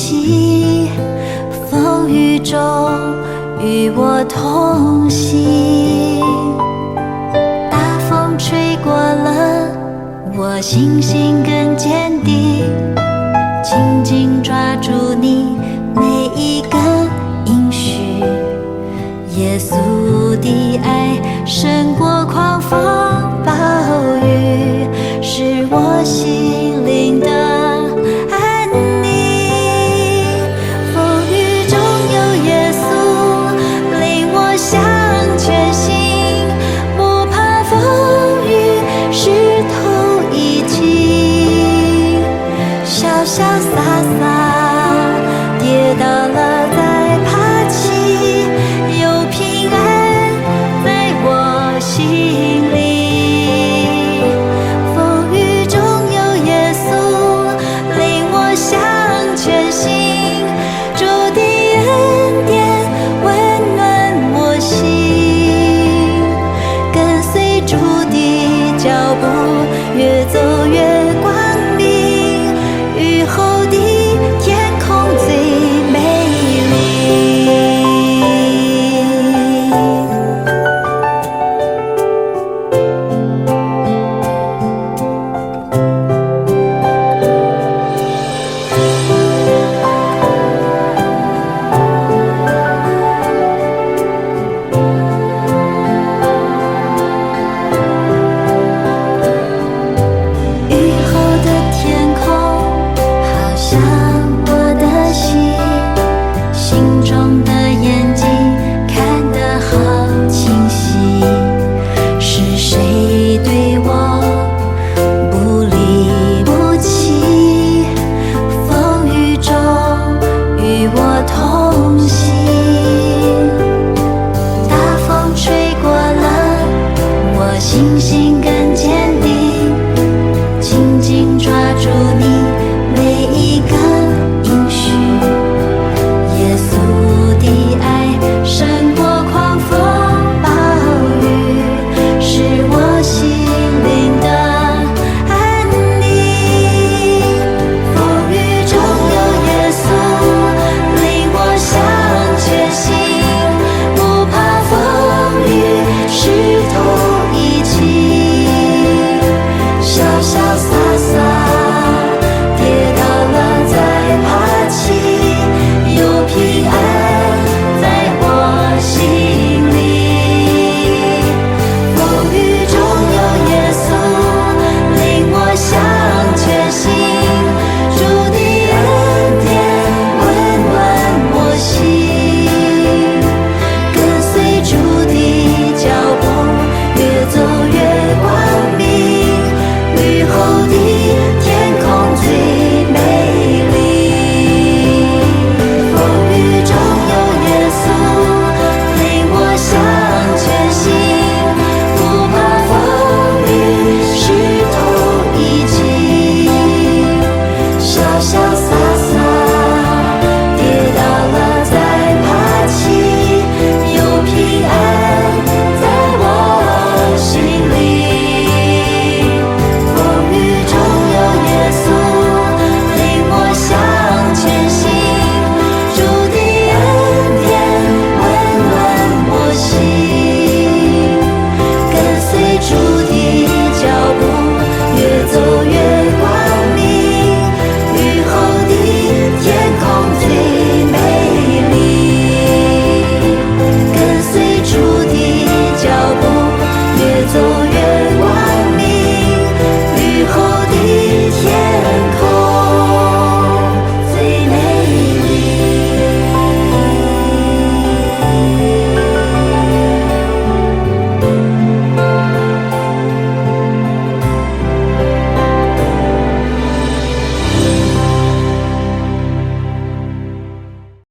息，风雨中与我同行。大风吹过了，我信心更坚定，紧紧抓住你每一个应许。耶稣的爱胜过狂风暴雨，是我心灵的安宁。风雨中有耶稣领我向前行，不怕风雨石头已经，潇潇洒洒跌倒了再爬起，有平安在我心里。风雨中有耶稣领我向前行，主的恩典温暖我心，跟随主的脚步越走